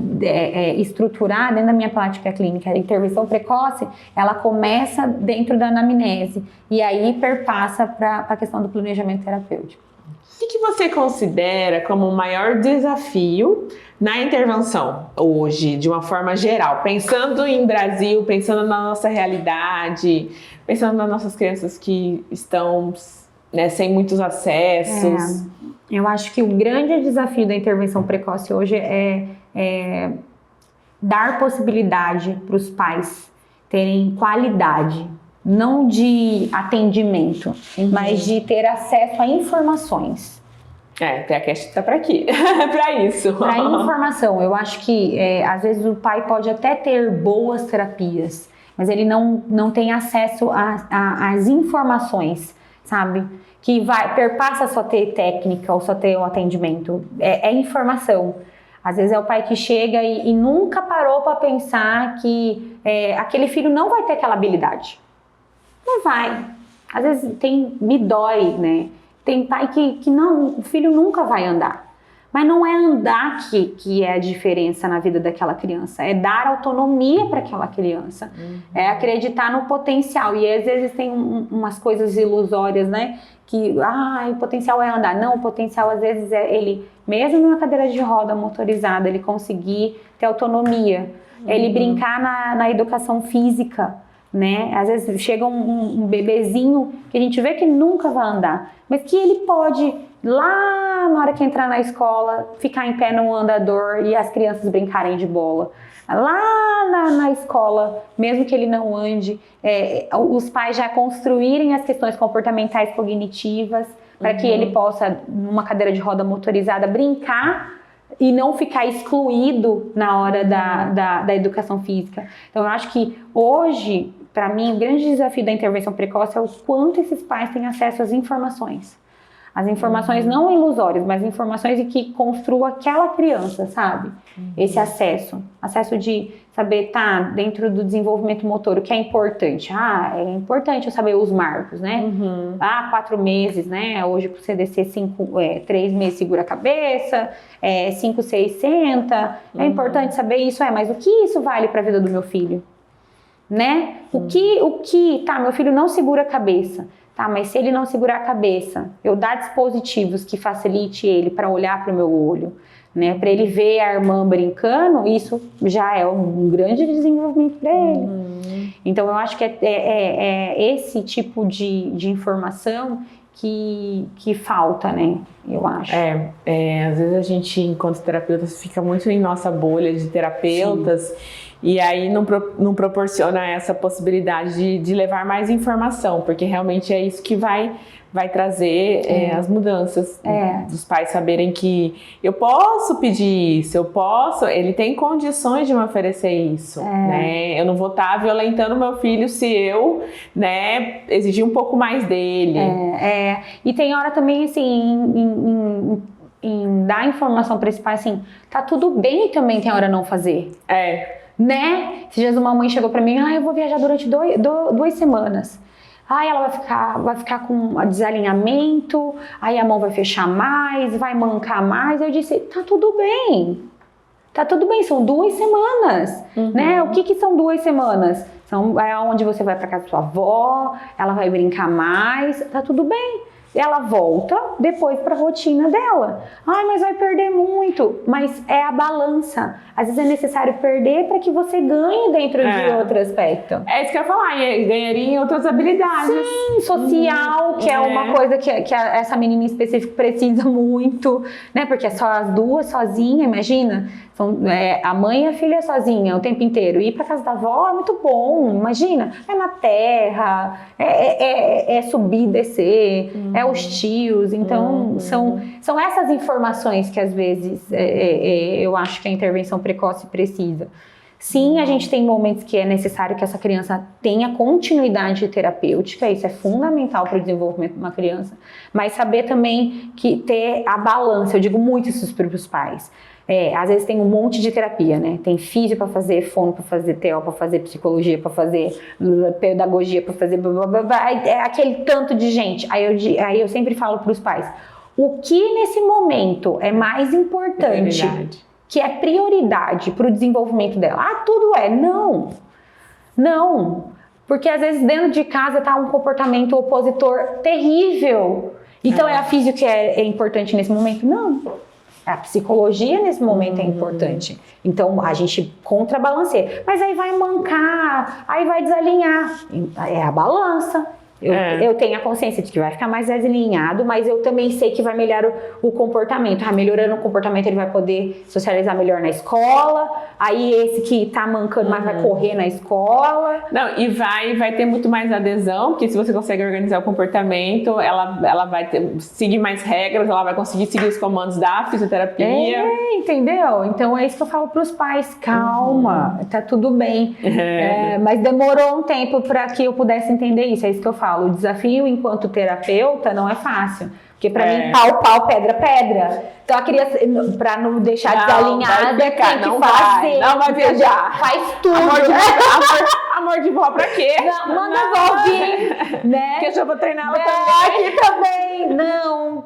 B: estruturar dentro da minha prática clínica a intervenção precoce, ela começa dentro da anamnese e aí perpassa para a questão do planejamento terapêutico.
A: O que você considera como o maior desafio na intervenção hoje, de uma forma geral? Pensando em Brasil, pensando na nossa realidade, pensando nas nossas crianças que estão, né, sem muitos acessos.
B: Eu acho que o grande desafio da intervenção precoce hoje é dar possibilidade para os pais terem qualidade, não de atendimento, mas de ter acesso a informações.
A: Até a Cash está para aqui, para isso.
B: Para informação, eu acho que às vezes o pai pode até ter boas terapias, mas ele não tem acesso às informações, sabe? Que perpassa só ter técnica ou só ter um atendimento, é informação. Às vezes é o pai que chega e nunca parou para pensar que aquele filho não vai ter aquela habilidade. Não vai. Às vezes me dói, né? Tem pai que não, o filho nunca vai andar. Mas não é andar que é a diferença na vida daquela criança, é dar autonomia para aquela criança, é acreditar no potencial. E às vezes tem umas coisas ilusórias, né? Que o potencial é andar. Não, o potencial às vezes é ele, mesmo numa cadeira de roda motorizada, ele conseguir ter autonomia, ele brincar na educação física, né? Às vezes chega um bebezinho que a gente vê que nunca vai andar, mas que ele pode, lá na hora que entrar na escola, ficar em pé no andador e as crianças brincarem de bola. Lá na escola, mesmo que ele não ande, os pais já construírem as questões comportamentais cognitivas para que ele possa, numa cadeira de roda motorizada, brincar e não ficar excluído na hora da educação física. Então, eu acho que hoje, para mim, o grande desafio da intervenção precoce é o quanto esses pais têm acesso às informações. As informações não ilusórias, mas informações que construam aquela criança, sabe? Esse acesso de saber dentro do desenvolvimento motor, o que é importante. É importante eu saber os marcos, né? 4 meses, né? Hoje pro CDC 3 meses segura a cabeça, 5, 6 senta. É importante saber isso, mas o que isso vale para a vida do meu filho? Né? O que, meu filho não segura a cabeça. Mas se ele não segurar a cabeça, eu dar dispositivos que facilite ele para olhar para o meu olho, né? Para ele ver a irmã brincando, isso já é um grande desenvolvimento para ele. Então eu acho que é esse tipo de informação que falta, né? Eu acho.
A: Às vezes a gente, enquanto terapeutas, fica muito em nossa bolha de terapeutas. Sim. E aí não proporciona essa possibilidade de levar mais informação, porque realmente é isso que vai trazer as mudanças, dos pais saberem que eu posso pedir isso, ele tem condições de me oferecer isso, né? Eu não vou estar violentando meu filho se eu, né, exigir um pouco mais dele.
B: E tem hora também, assim, em dar informação para esse pai, assim, tá tudo bem também tem hora não fazer. Né? Esses dias uma mãe chegou para mim, eu vou viajar durante 2 semanas. Aí ela vai ficar com desalinhamento, aí a mão vai fechar mais, vai mancar mais. Eu disse, tá tudo bem, são 2 semanas, né? O que são 2 semanas? É onde você vai para casa da sua avó, ela vai brincar mais, tá tudo bem. Ela volta depois para a rotina dela. Mas vai perder muito. Mas é a balança. Às vezes é necessário perder para que você ganhe dentro de outro aspecto.
A: É isso que eu ia falar, ganharia em outras habilidades.
B: Sim, social, que é uma coisa que essa menina em específico precisa muito, né? Porque é só as duas sozinha, imagina. A mãe e a filha sozinha o tempo inteiro. Ir para casa da avó é muito bom, imagina. É na terra, é subir e descer, é os tios. Então, são essas informações que às vezes eu acho que a intervenção precoce precisa. Sim, a gente tem momentos que é necessário que essa criança tenha continuidade terapêutica, isso é fundamental para o desenvolvimento de uma criança, mas saber também que ter a balança, eu digo muito isso para os pais. Às vezes tem um monte de terapia, né? Tem físio para fazer, fono para fazer, TO para fazer, psicologia para fazer, pedagogia para fazer, blá, blá, blá, é aquele tanto de gente. Aí eu sempre falo para os pais, o que nesse momento é mais importante, que é prioridade para o desenvolvimento dela? Tudo Não. Porque às vezes dentro de casa está um comportamento opositor terrível. Então é a físio que é importante nesse momento? Não. A psicologia nesse momento é importante. Então a gente contrabalanceia. Mas aí vai mancar, aí vai desalinhar. É a balança. Eu tenho a consciência de que vai ficar mais desalinhado, mas eu também sei que vai melhorar o comportamento. Melhorando o comportamento, ele vai poder socializar melhor na escola. Aí esse que tá mancando mais vai correr na escola.
A: Não, e vai ter muito mais adesão, porque se você consegue organizar o comportamento, ela vai seguir mais regras, ela vai conseguir seguir os comandos da fisioterapia.
B: Entendeu? Então é isso que eu falo pros pais, calma, tá tudo bem. Mas demorou um tempo para que eu pudesse entender isso, é isso que eu falo. O desafio enquanto terapeuta não é fácil. Porque pra mim, pau, pedra. Então a criança, pra não deixar desalinhada, tem que fazer.
A: Não vai viajar.
B: Faz tudo.
A: Amor de vó pra quê?
B: Não, manda a vó vir, né?
A: Que eu já vou treinar ela também.
B: Aqui também. Não,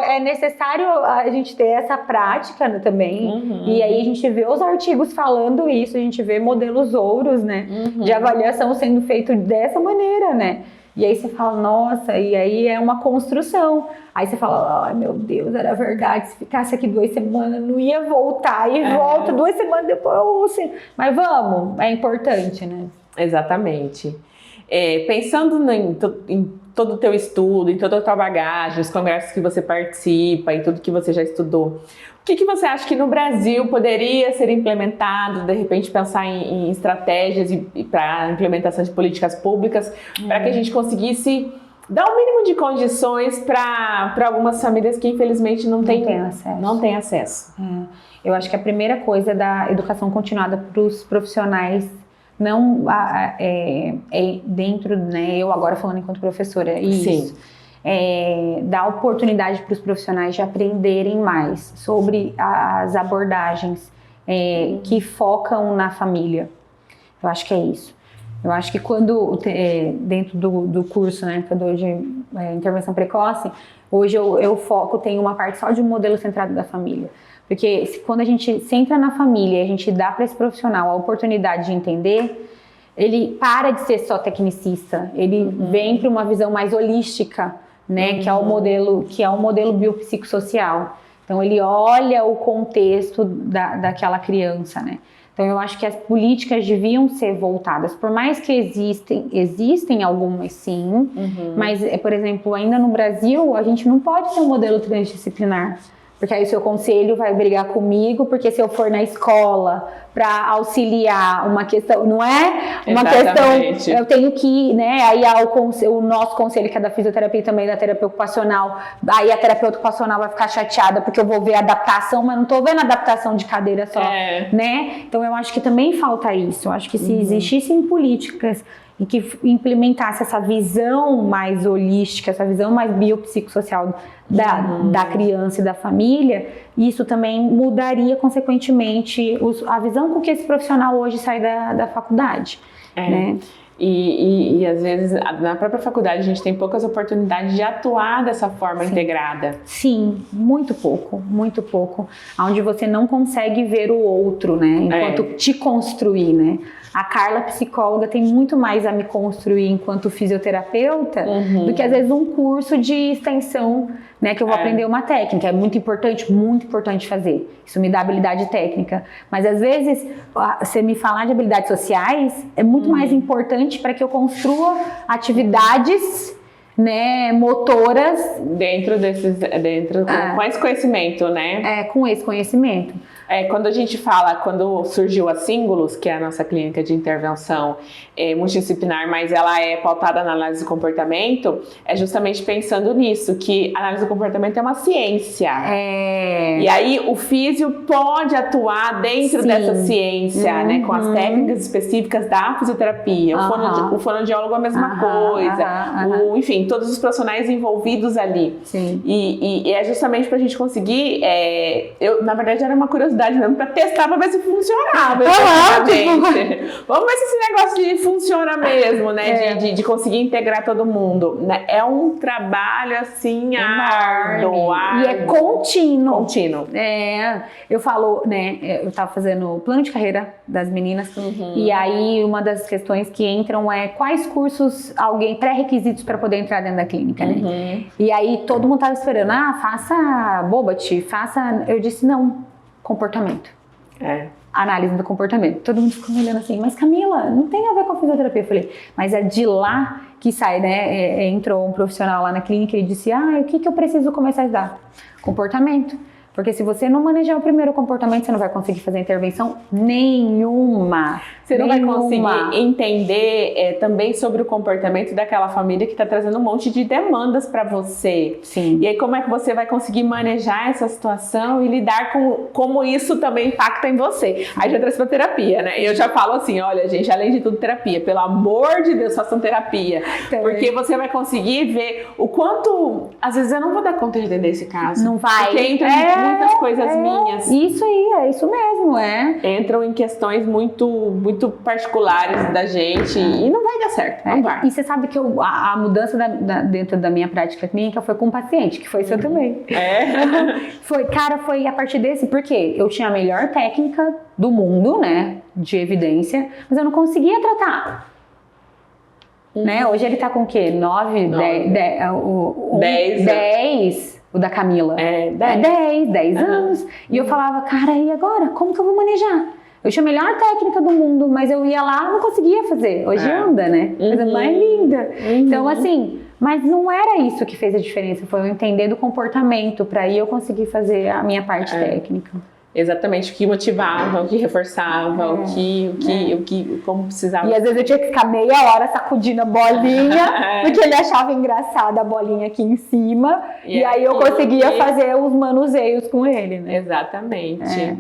B: é necessário a gente ter essa prática, né, também. E aí a gente vê os artigos falando isso, a gente vê modelos ouros, né? De avaliação sendo feito dessa maneira, né? E aí você fala, nossa, e aí é uma construção. Aí você fala, ai meu Deus, era verdade, se ficasse aqui 2 semanas, não ia voltar. E volta 2 semanas depois, mas vamos, é importante, né?
A: Exatamente. Pensando em todo o teu estudo, em toda a tua bagagem, os congressos que você participa e tudo que você já estudou, o que você acha que no Brasil poderia ser implementado, de repente pensar em estratégias para implementação de políticas públicas, para que a gente conseguisse dar o mínimo de condições para algumas famílias que infelizmente não têm acesso.
B: Eu acho que a primeira coisa é da educação continuada para os profissionais, não dentro, né, eu agora falando enquanto professora, isso.
A: Sim.
B: Dar oportunidade para os profissionais de aprenderem mais sobre as abordagens que focam na família. Eu acho que é isso. Eu acho que quando, dentro do curso, né, que eu dou de intervenção precoce, hoje eu foco, tem uma parte só de um modelo centrado da família. Porque quando a gente centra na família e a gente dá para esse profissional a oportunidade de entender, ele para de ser só tecnicista, ele vem para uma visão mais holística, né, que é o modelo biopsicossocial, Então ele olha o contexto daquela criança, né? Então eu acho que as políticas deviam ser voltadas, por mais que existem algumas sim, mas, por exemplo, ainda no Brasil a gente não pode ter um modelo transdisciplinar. Porque aí o seu conselho vai brigar comigo, porque se eu for na escola para auxiliar uma questão, não é? Uma questão, eu tenho que ir, né? Aí o nosso conselho, que é da fisioterapia e também da terapia ocupacional, aí a terapeuta ocupacional vai ficar chateada porque eu vou ver a adaptação, mas não estou vendo a adaptação de cadeira só, né? Então eu acho que também falta isso. Eu acho que se existissem políticas e que implementasse essa visão mais holística, essa visão mais biopsicossocial da criança e da família, isso também mudaria, consequentemente, a visão com que esse profissional hoje sai da faculdade. Né?
A: E às vezes, na própria faculdade, a gente tem poucas oportunidades de atuar dessa forma integrada.
B: Sim, muito pouco, onde você não consegue ver o outro, né, enquanto te construir, né. A Carla, psicóloga, tem muito mais a me construir enquanto fisioterapeuta do que, às vezes, um curso de extensão, né, que eu vou aprender uma técnica. É muito importante fazer. Isso me dá habilidade técnica. Mas, às vezes, você me falar de habilidades sociais é muito mais importante para que eu construa atividades, né, motoras
A: com esse conhecimento, né?
B: Com esse conhecimento.
A: Quando a gente fala, quando surgiu a Símbolos, que é a nossa clínica de intervenção multidisciplinar, mas ela é pautada na análise do comportamento, é justamente pensando nisso, que a análise do comportamento é uma ciência. E aí o físio pode atuar dentro dessa ciência, né, com as técnicas específicas da fisioterapia. O fonoaudiólogo é a mesma coisa. Enfim, todos os profissionais envolvidos ali. E é justamente pra gente conseguir, na verdade era uma curiosidade mesmo, pra testar, pra ver se funcionava. Vamos ver se esse negócio funciona mesmo, né? De conseguir integrar todo mundo. Né? É um trabalho, assim, árduo.
B: E é contínuo. Eu falo, né? Eu tava fazendo o plano de carreira das meninas, e aí uma das questões que entram é quais cursos pré-requisitos para poder entrar dentro da clínica, né? E aí todo mundo tava esperando, faça Bobat, eu disse, não. Comportamento. Análise do comportamento. Todo mundo ficou me olhando assim, mas Camila, não tem a ver com a fisioterapia. Eu falei, mas é de lá que sai, né? Entrou um profissional lá na clínica e disse, o que eu preciso começar a estudar? Comportamento. Porque se você não manejar o primeiro comportamento, você não vai conseguir fazer intervenção nenhuma.
A: Você não vai conseguir entender também sobre o comportamento daquela família que está trazendo um monte de demandas para você.
B: Sim.
A: E aí como é que você vai conseguir manejar essa situação e lidar com como isso também impacta em você? Aí já trouxe pra terapia, né? E eu já falo assim, olha gente, além de tudo terapia, pelo amor de Deus, façam terapia. Porque você vai conseguir ver o quanto, às vezes eu não vou dar conta de entender esse caso.
B: Não vai.
A: Porque entra muitas coisas minhas.
B: Isso aí, é isso mesmo,
A: Entram em questões muito particulares da gente e não vai dar certo, não vai.
B: E você sabe que a mudança dentro da minha prática clínica foi com um paciente, que foi seu também. Foi a partir desse, porque eu tinha a melhor técnica do mundo, né, de evidência, mas eu não conseguia tratar. Né? Hoje ele tá com o quê? 9, 10, o da Camila. 10 anos. E eu falava, cara, e agora? Como que eu vou manejar? Eu tinha a melhor técnica do mundo, mas eu ia lá e não conseguia fazer. Hoje anda, né? Coisa mais linda. Então, assim, mas não era isso que fez a diferença. Foi eu entender do comportamento, para aí eu conseguir fazer a minha parte técnica.
A: Exatamente, o que motivava, o que reforçava, o que como precisava.
B: E às vezes eu tinha que ficar meia hora sacudindo a bolinha, porque ele achava engraçada a bolinha aqui em cima, e aí eu conseguia fazer os manuseios com ele, né?
A: Exatamente.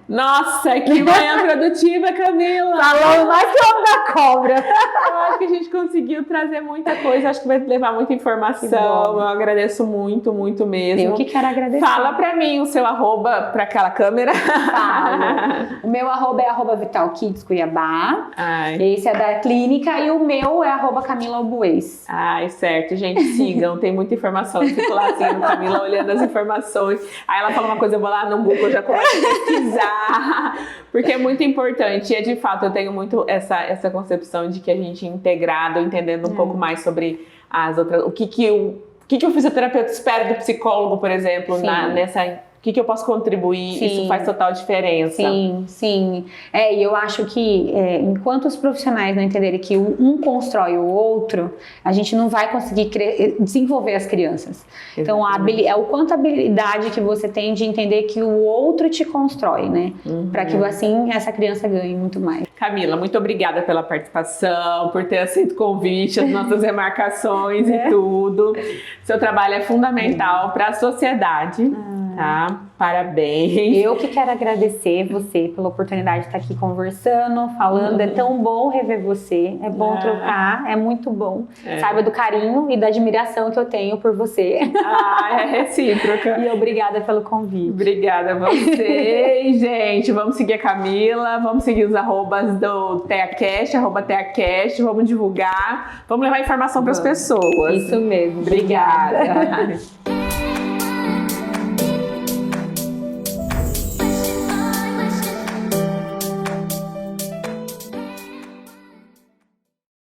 A: Nossa, que manhã produtiva, Camila!
B: Falou mais que o homem da cobra.
A: Eu acho que a gente conseguiu trazer muita coisa, acho que vai levar muita informação, eu agradeço muito, muito mesmo.
B: Eu que quero agradecer.
A: Fala pra mim o seu arroba pra aquela câmera.
B: Falo. O meu arroba é @VitalKids Cuiabá. Esse é da clínica e o meu é @Camila Albuez.
A: Certo, gente, sigam, tem muita informação. Eu fico lá assim, Camila olhando as informações. Aí ela fala uma coisa, eu vou lá no Google, já começo a pesquisar. Porque é muito importante. E de fato, eu tenho muito essa concepção de que a gente integrado, entendendo um pouco mais sobre as outras. O que o fisioterapeuta espera do psicólogo, por exemplo, nessa que eu posso contribuir,
B: Sim.
A: isso faz total diferença.
B: Sim, sim. E eu acho que enquanto os profissionais não entenderem que um constrói o outro, a gente não vai conseguir desenvolver as crianças. Então, é o quanto a habilidade que você tem de entender que o outro te constrói, né? Para que assim essa criança ganhe muito mais.
A: Camila, muito obrigada pela participação, por ter aceito o convite, as nossas remarcações e tudo. Seu trabalho é fundamental para a sociedade, tá? Parabéns.
B: Eu que quero agradecer você pela oportunidade de estar aqui conversando, falando. É tão bom rever você, é bom trocar, é muito bom. Saiba do carinho e da admiração que eu tenho por você.
A: É recíproca.
B: E obrigada pelo convite.
A: Obrigada a vocês, gente. Vamos seguir a Camila, vamos seguir os arrobas do TeaCast, @TeaCast, vamos divulgar, vamos levar informação para as pessoas.
B: Isso mesmo.
A: Obrigada.